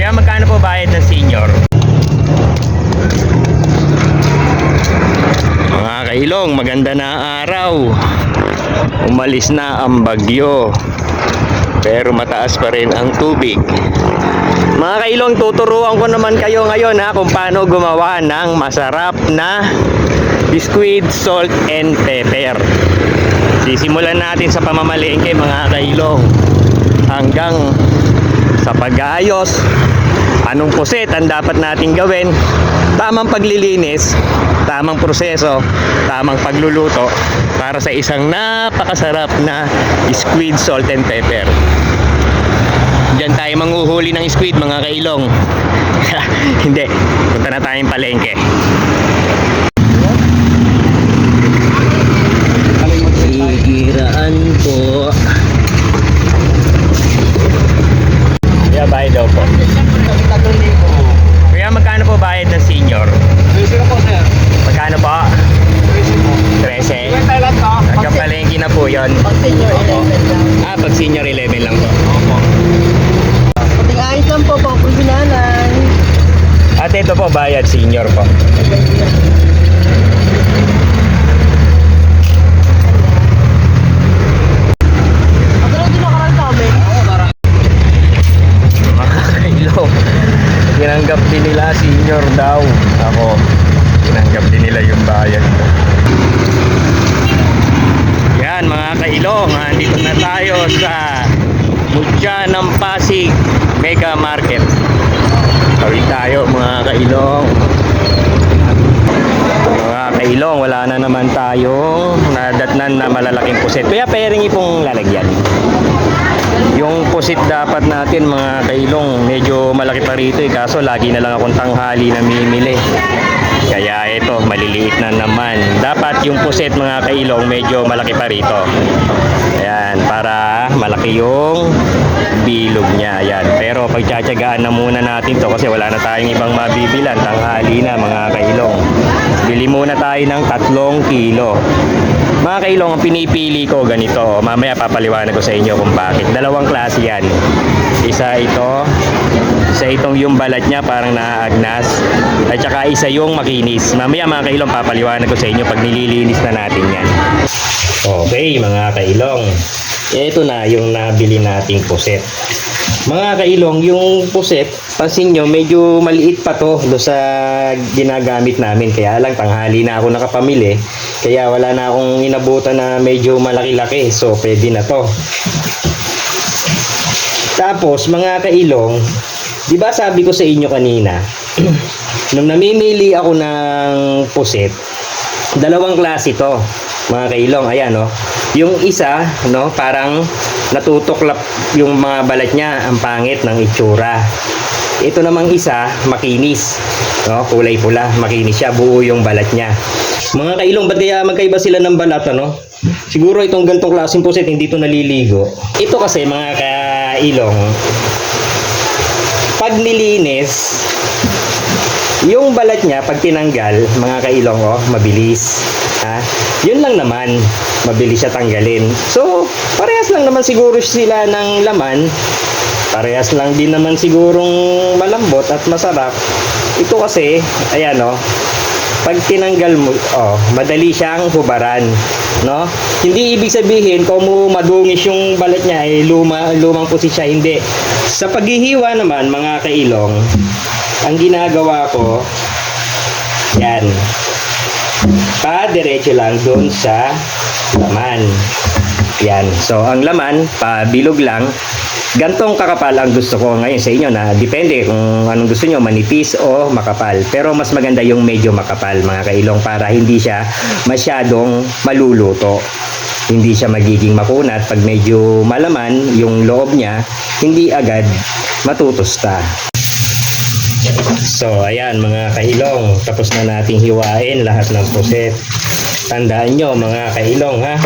Kaya magkano po bayad ng senior? Mga kailong, maganda na ang araw. Umalis na ang bagyo. Pero mataas pa rin ang tubig. Mga kailong, tuturuan ko naman kayo ngayon kung paano gumawa ng masarap na biscuit, salt and pepper. Sisimulan natin sa pamamalengke mga kailong hanggang sa pag-aayos. Anong puset ang dapat nating gawin? Tamang paglilinis, tamang proseso, tamang pagluluto para sa isang napakasarap na squid, salt and pepper. Diyan tayo manghuhuli ng squid mga kailong. Hindi, punta na tayong palengke. Igiraan po. Kaya bayad daw po. Kaya magkano po bayad ng senior? 13 po, sir. Magkano po? 13. 13. Nagkapalengke na po yun. Pag senior 11 lang. Pag senior 11 lang po. Opo. Pating ayos lang po, pang pulbinanan. At ito po bayad senior po. Pagkano din nakarang sa amin? Mga kailong, tinanggap din nila senior daw. Ako, tinanggap din nila yung bayad ko. Yan mga kailong, andito na tayo sa Mutya ng Pasig Mega Market. Tawid tayo mga kailong. Mga kailong, wala na naman tayong nadatnan na malalaking puset. Kaya pairing pong lalagyan. Yung pusit dapat natin mga kailong, medyo malaki pa rito kaso lagi na lang akong tanghali na mimili. Kaya ito, maliliit na naman. Dapat yung pusit mga kailong medyo malaki pa rito. Ayan, para malaki yung bilog niya. Ayan. Pero pagtsatsagaan na muna natin to kasi wala na tayong ibang mabibilan. Tanghali na mga kailong. Bili muna tayo ng 3 kilo. Mga kailong, ang pinipili ko ganito. Mamaya papaliwanag ko sa inyo kung bakit. Dalawang klase yan. Isa itong yung balat niya parang naaagnas. At saka isa yung makinis. Mamaya mga kailong, papaliwanag ko sa inyo pag nililinis na natin yan. Okay mga kailong. Ito na yung nabili nating puset. Mga kailong, yung puset, pansin nyo, medyo maliit pa to do sa ginagamit namin. Kaya lang, tanghali na ako nakapamili. Kaya wala na akong inabutan na medyo malaki-laki. So, pwede na to. Tapos, mga kailong, di ba sabi ko sa inyo kanina, nung namimili ako ng puset, dalawang klase to. Mga kailong, ayan no. Yung isa, no, parang natutuklap yung mga balat niya, ang pangit ng itsura. Ito namang isa, makinis, no, kulay pula, makinis siya, buo yung balat niya. Mga kailong, ba't kaya magkaiba sila ng balat, ano? Siguro itong gantong klaseng puset, hindi ito naliligo. Ito kasi, mga kailong, pag nilinis, yung balat niya, pag tinanggal, mga kailong, oh, mabilis. Yun lang naman, mabilis siya tanggalin. So, parehas lang naman siguro sila ng laman. Parehas lang din naman sigurong malambot at masarap. Ito kasi, ayan o, pag tinanggal mo, madali siyang hubaran. No? Hindi ibig sabihin, kung madungis yung balat niya, lumang pusit siya. Hindi. Sa paghihiwa naman, mga kailong, ang ginagawa ko, yan, pa-diretso lang doon sa laman. Yan. So, ang laman, pa-bilog lang. Gantong kakapal ang gusto ko ngayon sa inyo na depende kung anong gusto nyo, manipis o makapal. Pero mas maganda yung medyo makapal, mga kailong, para hindi siya masyadong maluluto. Hindi siya magiging makunat. Pag medyo malaman yung loob niya, hindi agad matutusta. So, ayan mga kailong, tapos na nating hiwain lahat ng puset. Tandaan nyo mga kailong ha,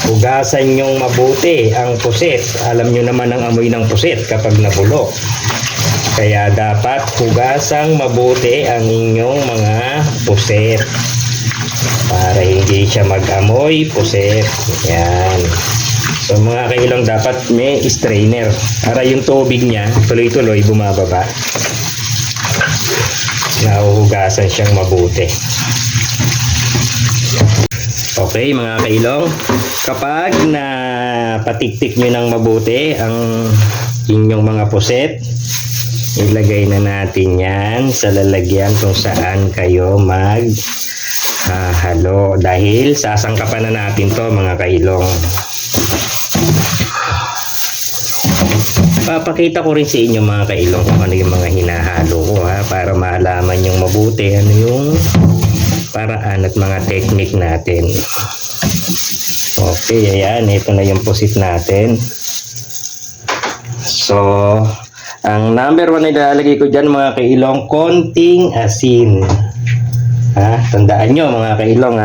hugasan nyong mabuti ang puset. Alam nyo naman ang amoy ng puset kapag nabulok. Kaya dapat hugasang mabuti ang inyong mga puset para hindi siya mag-amoy puset. Yan. So mga kailong, dapat may strainer para yung tubig niya tuloy-tuloy bumababa. Nahuhugasan siyang mabuti. Okay mga kailong, kapag napatiktik nyo ng mabuti ang inyong mga puset, ilagay na natin yan sa lalagyan kung saan kayo halo dahil sasangkapan na natin to mga kailong. Papakita ko rin sa inyo mga kailong kung ano yung mga hinahalo ko para malaman yung mabuti ano yung paraan at mga technique natin. Okay, ayan, ito na yung pusit natin. So, ang number 1 na ilalagay ko dyan mga kailong, konting asin. Tandaan nyo mga kailong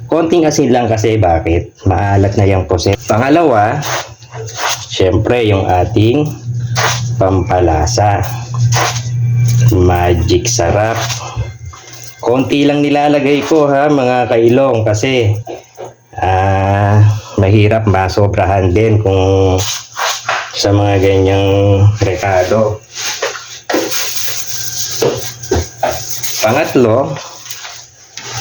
konting asin lang kasi bakit? Maalat na yung pusit. Pangalawa, syempre yung ating pampalasa. Magic sarap. Konti lang nilalagay ko mga kailong kasi mahirap masobrahan din kung sa mga ganyang rekado. Pangatlo,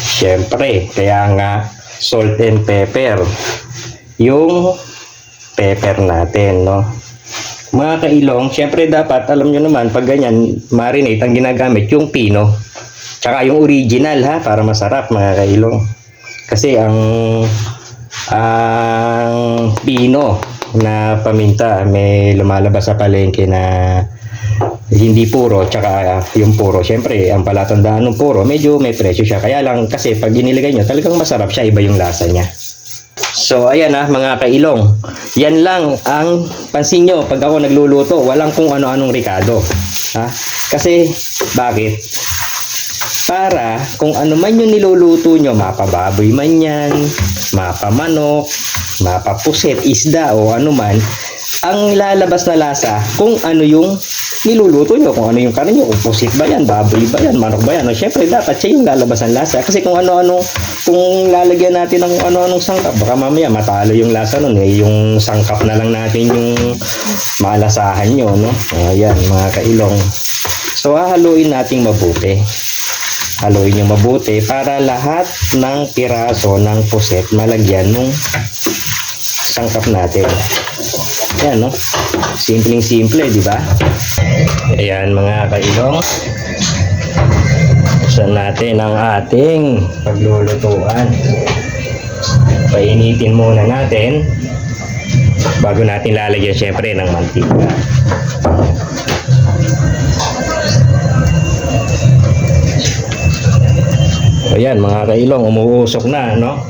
syempre, kaya nga salt and pepper. Yung pepper natin, no? Mga kailong, syempre dapat, alam nyo naman, pag ganyan, marinate, ang ginagamit yung pino. Tsaka yung original para masarap mga kailong. Kasi ang pino na paminta may lumalabas sa palengke na hindi puro, tsaka yung puro, syempre ang palatandaan ng puro medyo may presyo siya, kaya lang kasi pag inilagay nyo talagang masarap siya, iba yung lasa niya. So ayan mga kailong, yan lang ang pansin nyo pag ako nagluluto, walang kung ano-anong rekado kasi bakit? Para kung ano man yung niluluto nyo, mapababoy man yan, mapamanok, mapapuset, isda o ano man, ang lalabas na lasa kung ano yung niluluto nyo, kung ano yung kanin nyo, kung pusit ba yan, baboy ba yan, manok ba yan. O, syempre dapat siya yung lalabas ng lasa kasi kung ano-ano, kung lalagyan natin ng ano-anong sangkap, baka mamaya matalo yung lasa nun yung sangkap na lang natin yung malasahan nyo, no? Ayan mga kailong. So hahaluin natin mabuti. Haluin nyo mabuti para lahat ng piraso ng puset malagyan ng sangkap natin. Ayan, no? Simpleng-simple, di ba? Ayan, mga kailong. Buksan natin ang ating paglulutuan. Painitin muna natin bago natin lalagyan syempre ng mantika. Ayan mga kailong, umuusok na, no?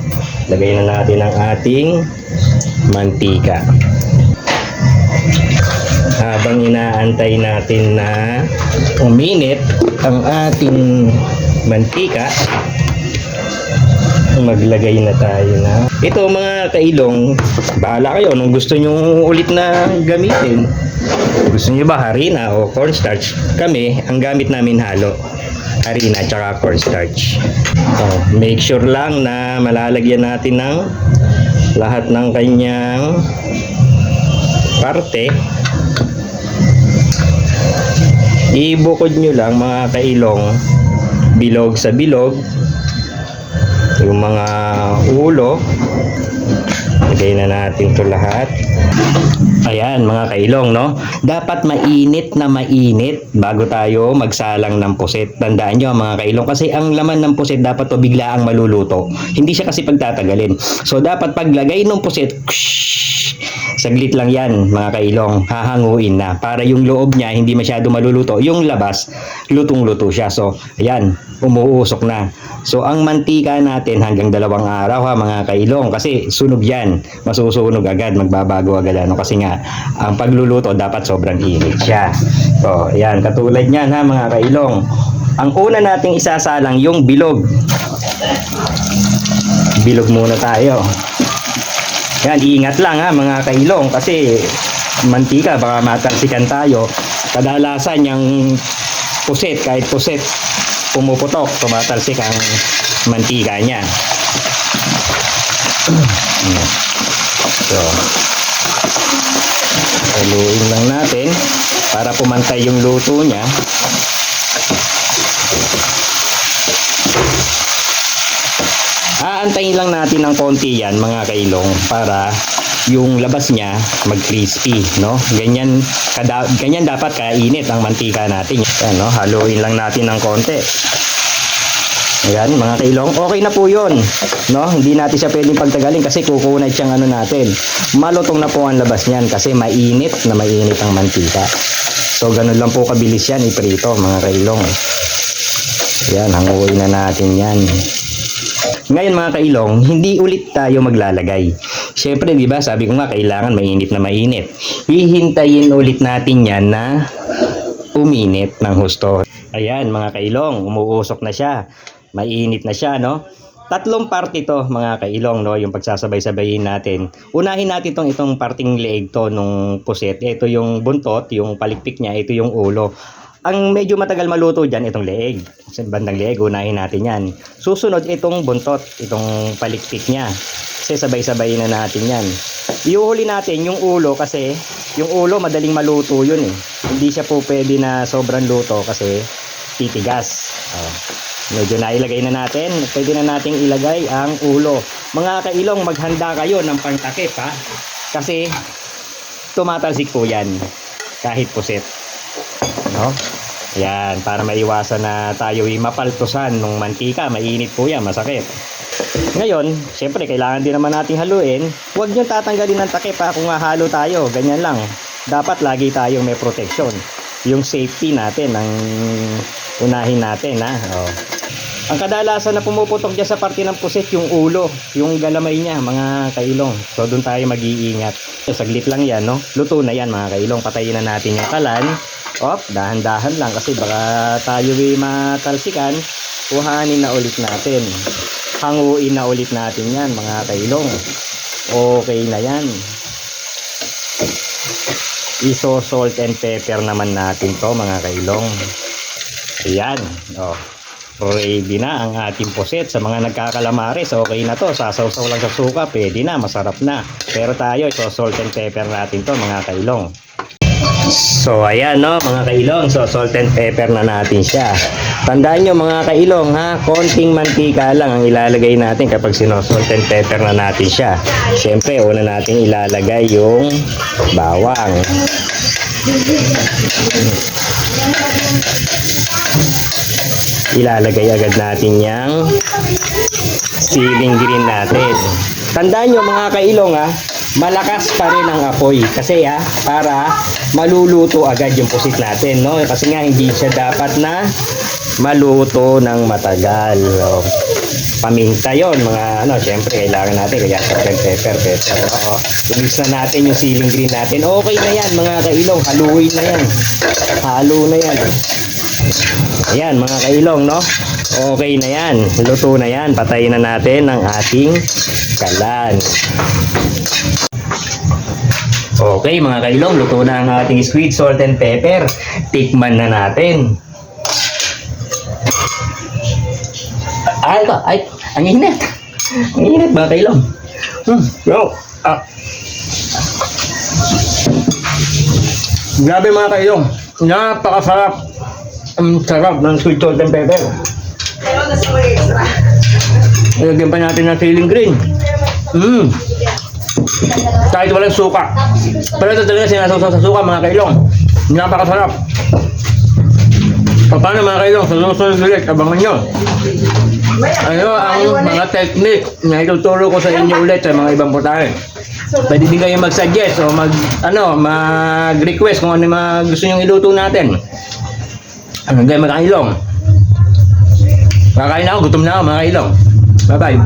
Lagay na natin ang ating mantika. Habang inaantay natin na uminit ang ating mantika, maglagay na tayo na ito mga kailong. Bahala kayo nung gusto nyo ulit na gamitin. Gusto nyo ba harina o cornstarch? Kami, ang gamit namin halo harina at cornstarch. Make sure lang na malalagyan natin ng lahat ng kanyang parte. Ibukod nyo lang mga kailong, bilog sa bilog, yung mga ulo. Lagay na natin to lahat. Ayan mga kailong, no? Dapat mainit na mainit bago tayo magsalang ng puset. Tandaan nyo mga kailong, kasi ang laman ng puset dapat to biglaang maluluto. Hindi siya kasi pagtatagalin. So dapat paglagay ng puset, saglit lang yan mga kailong, hahanguin na para yung loob niya hindi masyado maluluto, yung labas lutong-luto siya. So ayan, umuusok na. So ang mantika natin hanggang 2 araw mga kailong, kasi sunog yan, masusunog agad, magbabago agad kasi nga ang pagluluto dapat sobrang init siya. So ayan, katulad niyan mga kailong. Ang una nating isasalang yung bilog. Bilog muna tayo. Yan, ingat lang mga kailong kasi mantika baka matalsikan tayo. Kadalasan yung puset, kahit puset pumuputok, tumatalsik ang mantika niya. So, haluin lang natin para pumantay yung luto niya. Aantayin lang natin ng konti yan mga kailong para yung labas niya mag-crispy, no? Ganyan dapat kainit ang mantika natin. Yan, no? Haluin lang natin ng konti. Ayan, mga kailong, okay na po yun, no? Hindi natin siya pwedeng pagtagalin kasi kukunay siyang ano natin. Malutong na po ang labas niyan kasi mainit ang mantika. So, ganun lang po kabilis yan iprito, mga kailong. Ayan, hanguin na natin yan. Ngayon mga kailong, hindi ulit tayo maglalagay. Siyempre, di ba, sabi ko nga, kailangan mainit na mainit. Hihintayin ulit natin yan na uminit ng husto. Ayan, mga kailong, umuusok na siya. Mainit na siya, no? Tatlong parte to, mga kailong, no? Yung pagsasabay-sabayin natin. Unahin natin itong parting leeg to nung puset. Ito yung buntot, yung palikpik niya, ito yung ulo. Ang medyo matagal maluto dyan, itong leeg. Sa bandang leeg, unahin natin yan. Susunod, itong buntot, itong palikpik niya. Kasi sabay-sabayin na natin yan. Iuhuli natin yung ulo kasi yung ulo madaling maluto yun eh. Hindi siya po pwede na sobrang luto kasi titigas. Medyo nailagay na natin. Pwede na nating ilagay ang ulo. Mga kailong, maghanda kayo ng pangtakip ha. Kasi tumatalsik po yan kahit puset. No? Yan, para maiwasan na tayo mapaltusan ng mantika. Mainit po yan, masakit. Ngayon, syempre, kailangan din naman natin haluin. Huwag nyo tatanggalin ng takip ha, kung hahalo tayo. Ganyan lang. Dapat lagi tayong may protection. Yung safety natin, ang unahin natin ha. Ang kadalasan na pumuputok dyan sa parte ng puset, yung ulo, yung galamay niya, mga kailong. So, doon tayo mag-iingat. So, saglit lang yan, no? Luto na yan, mga kailong. Patayin na natin yung kalan. Dahan-dahan lang kasi baka tayo matalsikan. Kuhanin na ulit natin. Hanguin na ulit natin yan, mga kailong. Okay na yan. Iso-salt and pepper naman natin to, mga kailong. Ayan. Ready na ang ating puset. Sa mga nagkakalamares, okay na to. Sasawsaw lang sa suka, pwede na, masarap na. Pero tayo, iso-salt and pepper natin to, mga kailong. So, ayan, no, mga kailong. So, salt and pepper na natin siya. Tandaan nyo, mga kailong, ha, konting mantika lang ang ilalagay natin kapag salt and pepper na natin siya. Siyempre, una natin ilalagay yung bawang. Ilalagay agad natin yung siling green natin. Tandaan nyo, mga kailong, ha, malakas pa rin ang apoy kasi para maluluto agad yung pusit natin, no? Kasi nga hindi siya dapat na maluto ng matagal. Paminta yon, mga syempre kailangan natin kaya salt and pepper. Mix na natin yung siling green natin. Okay na yan, mga kailong, haluin na yan. Halo na yan. Ayan, mga kailong, no? Okay na yan, luto na yan. Patayin na natin ang ating kalan. Okay, mga kailong, luto na ang ating squid, salt and pepper. Tikman na natin. Ay, ang init. Ang init, mga kailong. Grabe, mga kailong. Napakasarap. Ang sarap ng sweet salt and pepper. Lagyan pa natin ng siling green. Kahit walang suka. Pero ito talaga sinasawsaw sa suka, mga kailong. Napakasarap. Paano, mga kailong? Sa susunod ulit, abangan nyo. Ang mga technique na ituturo ko sa inyo ulit sa mga ibang putahe. Pwede din kayo mag-suggest o mag-request kung ano yung mga gusto nyo iluto natin. Hanggang kayo, mga kailong. Kakain na ako, gutom na ako, mga kailong. Bye-bye.